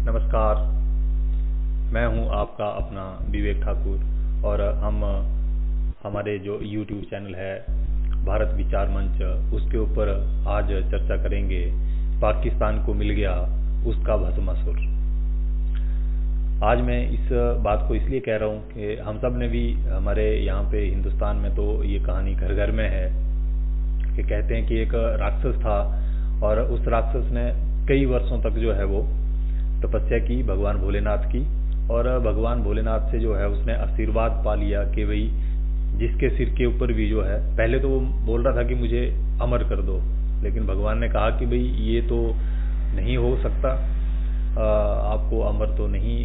नमस्कार, मैं हूं आपका अपना विवेक ठाकुर और हम हमारे जो YouTube चैनल है भारत विचार मंच, उसके ऊपर आज चर्चा करेंगे। पाकिस्तान को मिल गया उसका भस्मासुर। आज मैं इस बात को इसलिए कह रहा हूं कि हम सब ने भी, हमारे यहाँ पे हिंदुस्तान में तो ये कहानी घर घर में है कि कहते हैं कि एक राक्षस था और उस राक्षस ने कई वर्षों तक जो है वो तपस्या की भगवान भोलेनाथ की, और भगवान भोलेनाथ से जो है उसने आशीर्वाद पा लिया कि भाई जिसके सिर के ऊपर भी जो है, पहले तो वो बोल रहा था कि मुझे अमर कर दो, लेकिन भगवान ने कहा कि भाई ये तो नहीं हो सकता, आपको अमर तो नहीं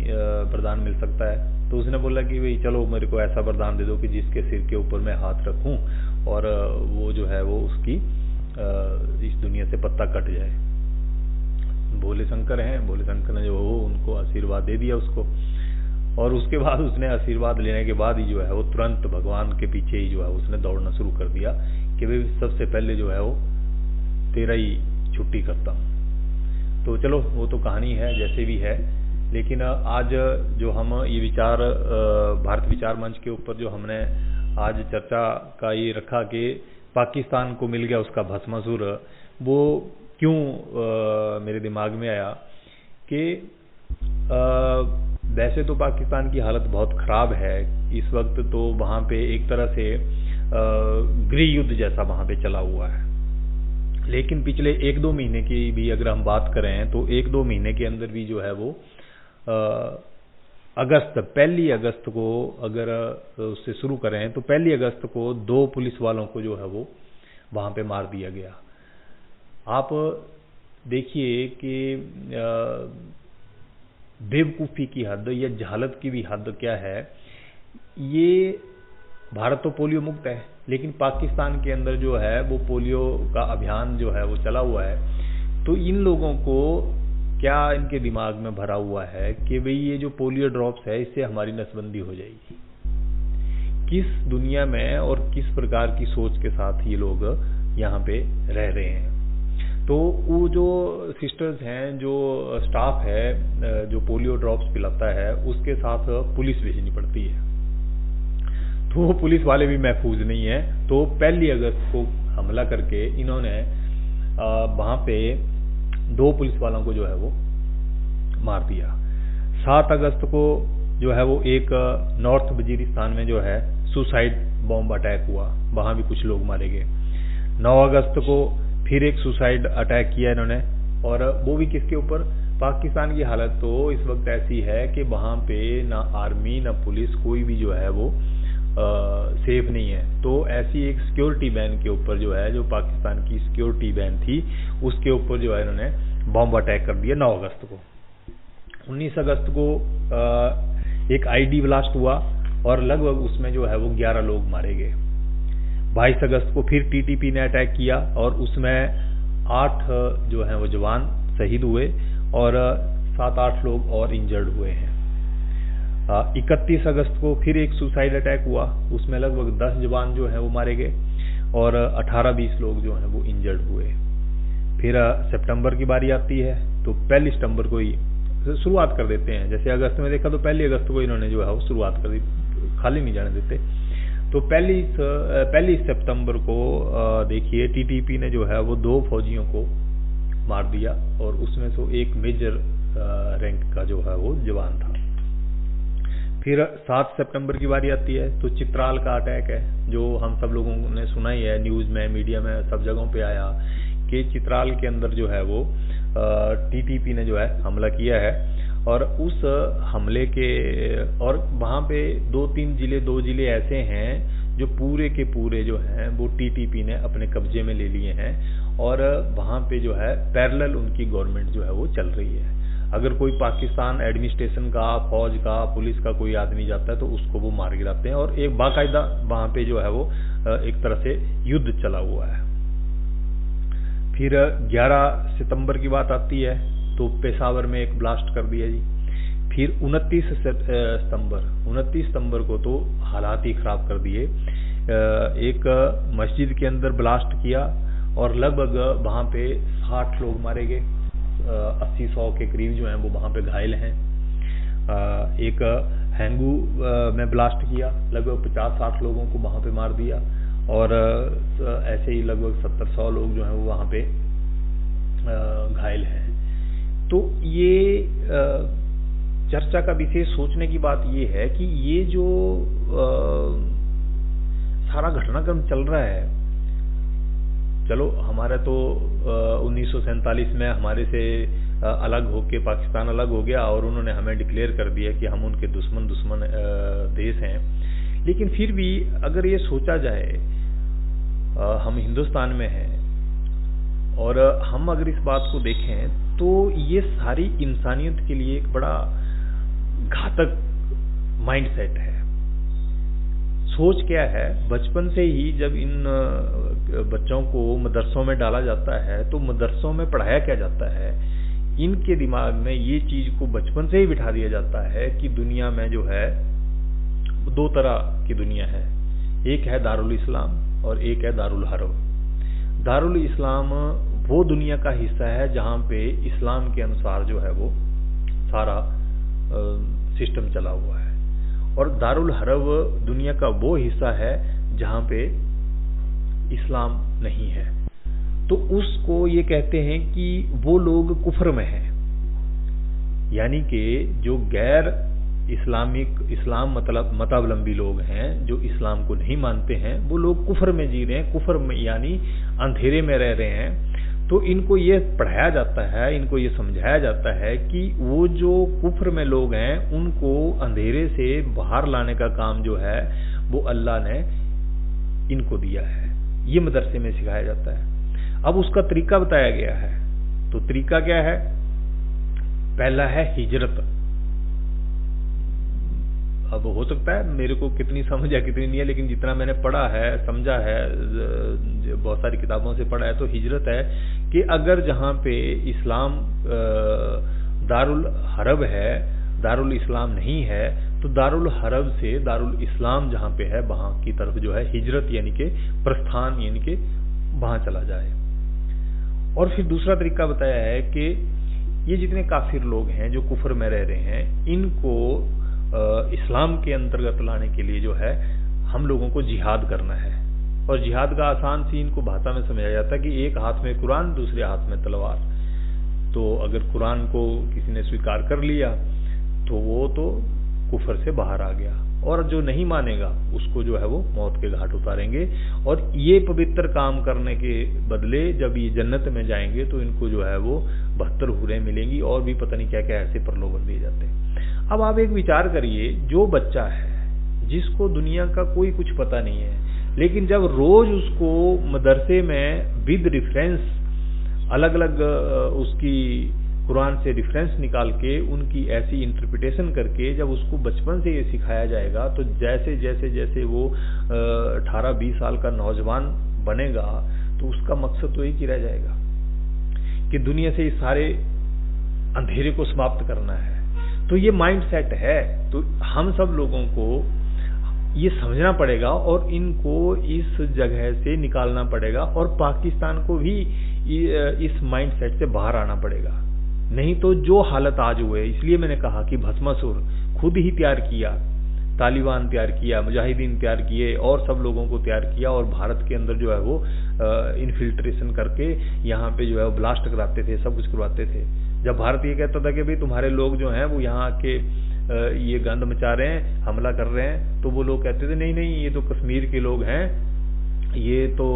वरदान मिल सकता है। तो उसने बोला कि भाई चलो मेरे को ऐसा वरदान दे दो कि जिसके सिर के ऊपर मैं हाथ रखूं और वो जो है वो उसकी इस दुनिया से पत्ता कट जाए। भोले शंकर हैं, भोले शंकर ने जो हो उनको आशीर्वाद दे दिया उसको, और उसके बाद उसने आशीर्वाद लेने के बाद ही जो है वो तुरंत भगवान के पीछे ही जो है उसने दौड़ना शुरू कर दिया कि भाई सबसे पहले जो है वो तेरा ही छुट्टी करता हूँ। तो चलो वो तो कहानी है जैसे भी है, लेकिन आज जो हम ये विचार भारत विचार मंच के ऊपर जो हमने आज चर्चा का ये रखा कि पाकिस्तान को मिल गया उसका भस्मासुर, वो क्यों मेरे दिमाग में आया कि वैसे तो पाकिस्तान की हालत बहुत ख़राब है इस वक्त। तो वहाँ पे एक तरह से गृह युद्ध जैसा वहाँ पे चला हुआ है, लेकिन पिछले 1-2 महीने की भी अगर हम बात करें तो 1-2 महीने के अंदर भी जो है वो पहली अगस्त को अगर उससे शुरू करें तो 1 अगस्त को 2 पुलिस वालों को जो है वो वहाँ पे मार दिया गया। आप देखिए कि बेवकूफ़ी की हद या जहालत की भी हद क्या है। ये भारत तो पोलियो मुक्त है, लेकिन पाकिस्तान के अंदर जो है वो पोलियो का अभियान जो है वो चला हुआ है। तो इन लोगों को क्या इनके दिमाग में भरा हुआ है कि भाई ये जो पोलियो ड्रॉप्स है इससे हमारी नसबंदी हो जाएगी। किस दुनिया में और किस प्रकार की सोच के साथ ये लोग यहाँ पे रह रहे हैं। तो वो जो सिस्टर्स हैं, जो स्टाफ है जो पोलियो ड्रॉप्स पिलाता है, उसके साथ पुलिस भेजनी पड़ती है। तो वो पुलिस वाले भी महफूज नहीं है। तो 1 अगस्त को हमला करके इन्होंने वहाँ पे 2 पुलिस वालों को जो है वो मार दिया। 7 अगस्त को जो है वो एक नॉर्थ वजीरिस्तान में जो है सुसाइड बॉम्ब अटैक हुआ, वहाँ भी कुछ लोग मारे गए। 9 अगस्त को फिर एक सुसाइड अटैक किया इन्होंने, और वो भी किसके ऊपर? पाकिस्तान की हालत तो इस वक्त ऐसी है कि वहाँ पे ना आर्मी ना पुलिस कोई भी जो है वो सेफ नहीं है। तो ऐसी एक सिक्योरिटी वैन के ऊपर जो है, जो पाकिस्तान की सिक्योरिटी वैन थी, उसके ऊपर जो है इन्होंने बॉम्ब अटैक कर दिया 9 अगस्त को। 19 अगस्त को एक आईडी ब्लास्ट हुआ और लगभग उसमें जो है वो 11 लोग मारे गए। 22 अगस्त को फिर टीटीपी ने अटैक किया और उसमें 8 जो हैं वो जवान शहीद हुए और 7-8 लोग और इंजर्ड हुए हैं। 31 अगस्त को फिर एक सुसाइड अटैक हुआ, उसमें लगभग 10 जवान जो हैं वो मारे गए और 18-20 लोग जो हैं वो इंजर्ड हुए। फिर सितंबर की बारी आती है तो 1 सितंबर को ही शुरुआत कर देते हैं। जैसे अगस्त में देखा तो 1 अगस्त को इन्होंने जो है वो शुरुआत कर दी, खाली नहीं जाने देते। तो 1 सितंबर को देखिए टीटीपी ने जो है वो 2 फौजियों को मार दिया और उसमें से एक मेजर रैंक का जो है वो जवान था। फिर 7 सितंबर की बारी आती है तो चित्राल का अटैक है, जो हम सब लोगों ने सुना ही है, न्यूज़ में, मीडिया में, सब जगहों पे आया कि चित्राल के अंदर जो है वो टीटीपी ने जो है हमला किया है। और उस हमले के, और वहाँ पे 2 जिले ऐसे हैं जो पूरे के पूरे जो हैं वो टीटीपी ने अपने कब्जे में ले लिए हैं, और वहाँ पे जो है पैरेलल उनकी गवर्नमेंट जो है वो चल रही है। अगर कोई पाकिस्तान एडमिनिस्ट्रेशन का, फौज का, पुलिस का कोई आदमी जाता है तो उसको वो मार गिराते हैं, और एक बाकायदा वहाँ पे जो है वो एक तरह से युद्ध चला हुआ है। फिर 11 सितंबर की बात आती है तो पेशावर में एक ब्लास्ट कर दिया जी। फिर 29 सितंबर को तो हालात ही खराब कर दिए। एक मस्जिद के अंदर ब्लास्ट किया और लगभग वहाँ पे 60 लोग मारे गए, 80-100 के करीब जो हैं वो वहाँ पे घायल हैं। एक हैंगू में ब्लास्ट किया, लगभग 50-60 लोगों को वहाँ पे मार दिया, और ऐसे ही लगभग 70-100 लोग जो हैं वो वहाँ पे घायल हैं। तो ये चर्चा का विषय सोचने की बात ये है कि ये जो सारा घटनाक्रम चल रहा है, चलो हमारा तो 1947 में हमारे से अलग होके पाकिस्तान अलग हो गया और उन्होंने हमें डिक्लेयर कर दिया कि हम उनके दुश्मन देश हैं, लेकिन फिर भी अगर ये सोचा जाए हम हिंदुस्तान में हैं और हम अगर इस बात को देखें तो ये सारी इंसानियत के लिए एक बड़ा घातक माइंडसेट है। सोच क्या है, बचपन से ही जब इन बच्चों को मदरसों में डाला जाता है तो मदरसों में पढ़ाया क्या जाता है, इनके दिमाग में ये चीज को बचपन से ही बिठा दिया जाता है कि दुनिया में जो है दो तरह की दुनिया है, एक है दारुल इस्लाम और एक है दारुल हर्ब। दारुल इस्लाम वो दुनिया का हिस्सा है जहां पे इस्लाम के अनुसार जो है वो सारा सिस्टम चला हुआ है, और दारुल हर्ब दुनिया का वो हिस्सा है जहां पे इस्लाम नहीं है। तो उसको ये कहते हैं कि वो लोग कुफ्र में हैं, यानी कि जो गैर इस्लाम मतावलंबी लोग हैं, जो इस्लाम को नहीं मानते हैं, वो लोग कुफ्र में जी रहे हैं, कुफ्र में यानी अंधेरे में रह रहे हैं। तो इनको ये पढ़ाया जाता है, इनको ये समझाया जाता है कि वो जो कुफ्र में लोग हैं उनको अंधेरे से बाहर लाने का काम जो है वो अल्लाह ने इनको दिया है, ये मदरसे में सिखाया जाता है। अब उसका तरीका बताया गया है, तो तरीका क्या है? पहला है हिजरत। अब हो सकता है मेरे को कितनी समझ है कितनी नहीं है, लेकिन जितना मैंने पढ़ा है समझा है, बहुत सारी किताबों से पढ़ा है, तो हिजरत है कि अगर जहां पे इस्लाम दारुल हर्ब है, दारुल इस्लाम नहीं है, तो दारुल हर्ब से दारुल इस्लाम जहां पे है वहां की तरफ जो है हिजरत यानी कि प्रस्थान, यानी कि वहां चला जाए। और फिर दूसरा तरीका बताया है कि ये जितने काफिर लोग हैं जो कुफर में रह रहे हैं, इनको इस्लाम के अंतर्गत लाने के लिए जो है हम लोगों को जिहाद करना है। और जिहाद का आसान सी इनको भाषा में समझाया जाता है कि एक हाथ में कुरान, दूसरे हाथ में तलवार। तो अगर कुरान को किसी ने स्वीकार कर लिया तो वो तो कुफर से बाहर आ गया, और जो नहीं मानेगा उसको जो है वो मौत के घाट उतारेंगे। और ये पवित्र काम करने के बदले जब ये जन्नत में जाएंगे तो इनको जो है वो 72 हूरें मिलेंगी, और भी पता नहीं क्या क्या ऐसे प्रलोभन दिए जाते हैं। अब आप एक विचार करिए, जो बच्चा है जिसको दुनिया का कोई कुछ पता नहीं है, लेकिन जब रोज उसको मदरसे में विद रेफरेंस अलग अलग उसकी कुरान से रेफरेंस निकाल के उनकी ऐसी इंटरप्रिटेशन करके जब उसको बचपन से ये सिखाया जाएगा, तो जैसे जैसे जैसे वो 18-20 साल का नौजवान बनेगा तो उसका मकसद तो एक ही रह जाएगा कि दुनिया से इस सारे अंधेरे को समाप्त करना है। तो ये माइंड सेट है, तो हम सब लोगों को ये समझना पड़ेगा और इनको इस जगह से निकालना पड़ेगा, और पाकिस्तान को भी इस माइंड सेट से बाहर आना पड़ेगा। नहीं तो जो हालत आज हुए, इसलिए मैंने कहा कि भस्मासुर खुद ही तैयार किया, तालिबान तैयार किया, मुजाहिदीन तैयार किए, और सब लोगों को तैयार किया, और भारत के अंदर जो है वो इन्फिल्ट्रेशन करके यहाँ पे जो है वो ब्लास्ट कराते थे, सब कुछ करवाते थे। जब भारत ये कहता था कि भाई तुम्हारे लोग जो हैं वो यहाँ आके ये गंद मचा रहे हैं, हमला कर रहे हैं, तो वो लोग कहते थे नहीं नहीं ये तो कश्मीर के लोग हैं, ये तो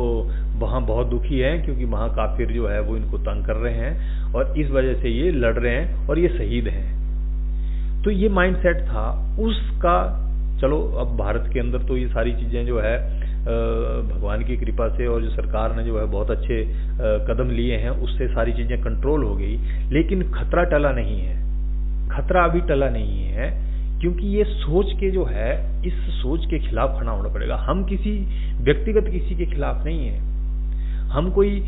वहाँ बहुत दुखी हैं क्योंकि वहाँ काफिर जो है वो इनको तंग कर रहे हैं और इस वजह से ये लड़ रहे हैं और ये शहीद हैं। तो ये माइंडसेट था उसका। चलो अब भारत के अंदर तो ये सारी चीजें जो है भगवान की कृपा से और जो सरकार ने जो है बहुत अच्छे कदम लिए हैं उससे सारी चीजें कंट्रोल हो गई, लेकिन खतरा टला नहीं है, खतरा अभी टला नहीं है, क्योंकि ये सोच के जो है इस सोच के खिलाफ खड़ा होना पड़ेगा। हम किसी व्यक्तिगत किसी के खिलाफ नहीं है, हम कोई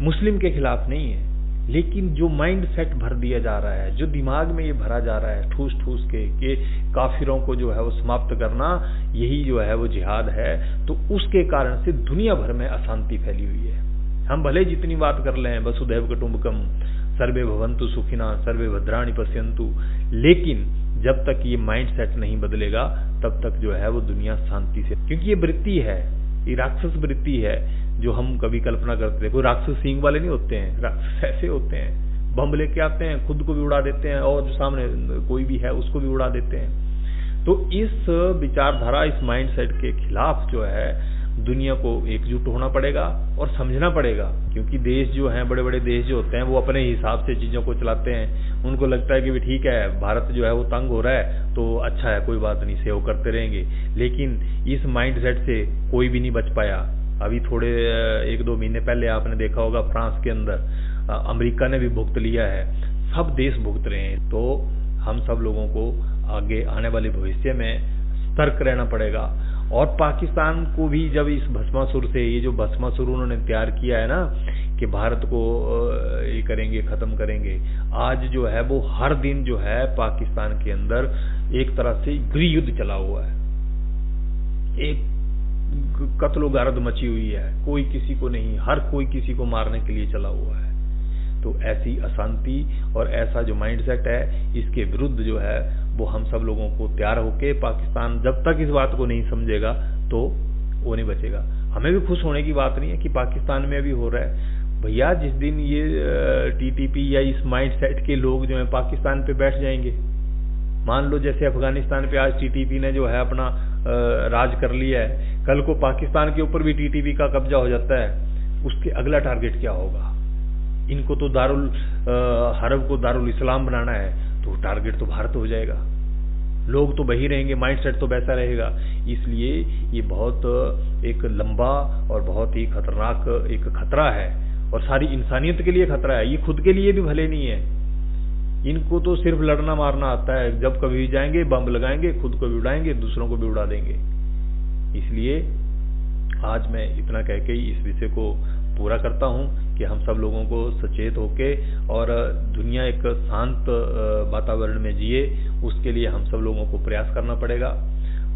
मुस्लिम के खिलाफ नहीं है, लेकिन जो माइंड सेट भर दिया जा रहा है, जो दिमाग में ये भरा जा रहा है ठूस ठूस के काफिरों को जो है वो समाप्त करना, यही जो है वो जिहाद है। तो उसके कारण से दुनिया भर में अशांति फैली हुई है। हम भले जितनी बात कर लें वसुधैव कुटुंबकम, सर्वे भवन्तु सुखिनः सर्वे भद्राणि पश्यन्तु। लेकिन जब तक ये माइंड सेट नहीं बदलेगा तब तक जो है वो दुनिया शांति से, क्योंकि ये वृत्ति है, ये राक्षस वृत्ति है जो हम कभी कल्पना करते हैं। कोई राक्षस सींग वाले नहीं होते हैं, राक्षस ऐसे होते हैं, बम लेके आते हैं, खुद को भी उड़ा देते हैं और जो सामने कोई भी है उसको भी उड़ा देते हैं। तो इस विचारधारा, इस माइंड सेट के खिलाफ जो है दुनिया को एकजुट होना पड़ेगा और समझना पड़ेगा, क्योंकि देश जो हैं, बड़े बड़े देश जो होते हैं वो अपने हिसाब से चीज़ों को चलाते हैं। उनको लगता है कि भी ठीक है, भारत जो है वो तंग हो रहा है तो अच्छा है, कोई बात नहीं, सेव करते रहेंगे। लेकिन इस माइंड सेट से कोई भी नहीं बच पाया। अभी थोड़े 1-2 महीने पहले आपने देखा होगा फ्रांस के अंदर अमेरिका ने भी भुगत लिया है, सब देश भुगत रहे हैं। तो हम सब लोगों को आगे आने वाले भविष्य में सतर्क रहना पड़ेगा। और पाकिस्तान को भी जब इस भस्मासुर से, ये जो भस्मासुर उन्होंने तैयार किया है ना कि भारत को ये करेंगे, खत्म करेंगे, आज जो है वो हर दिन जो है पाकिस्तान के अंदर एक तरह से गृह युद्ध चला हुआ है, एक कत्लो गारद मची हुई है, कोई किसी को नहीं, हर कोई किसी को मारने के लिए चला हुआ है। तो ऐसी अशांति और ऐसा जो माइंडसेट है, इसके विरुद्ध जो है वो हम सब लोगों को तैयार होके, पाकिस्तान जब तक इस बात को नहीं समझेगा तो वो नहीं बचेगा। हमें भी खुश होने की बात नहीं है कि पाकिस्तान में भी हो रहा है भैया। जिस दिन ये टीटीपी या इस माइंडसेट के लोग जो है पाकिस्तान पे बैठ जाएंगे, मान लो जैसे अफगानिस्तान पे आज टीटीपी ने जो है अपना राज कर लिया है, कल को पाकिस्तान के ऊपर भी टीटीपी का कब्जा हो जाता है, उसके अगला टारगेट क्या होगा? इनको तो दारुल हरब को दारुल इस्लाम बनाना है, तो टारगेट तो भारत हो जाएगा। लोग तो वही रहेंगे, माइंडसेट तो वैसा रहेगा। इसलिए ये बहुत एक लंबा और बहुत ही खतरनाक एक खतरा है, और सारी इंसानियत के लिए खतरा है। ये खुद के लिए भी भले नहीं है, इनको तो सिर्फ लड़ना मारना आता है। जब कभी जाएंगे बम लगाएंगे, खुद को भी उड़ाएंगे, दूसरों को भी उड़ा देंगे। इसलिए आज मैं इतना कह के इस विषय को पूरा करता हूं कि हम सब लोगों को सचेत होके और दुनिया एक शांत वातावरण में जिए, उसके लिए हम सब लोगों को प्रयास करना पड़ेगा।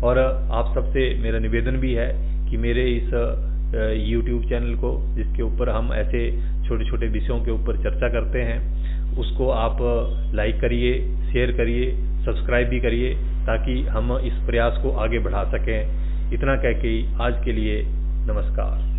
और आप सबसे मेरा निवेदन भी है कि मेरे इस YouTube चैनल को, जिसके ऊपर हम ऐसे छोटे छोटे विषयों के ऊपर चर्चा करते हैं, उसको आप लाइक करिए, शेयर करिए, सब्सक्राइब भी करिए, ताकि हम इस प्रयास को आगे बढ़ा सकें। इतना कह के आज के लिए नमस्कार।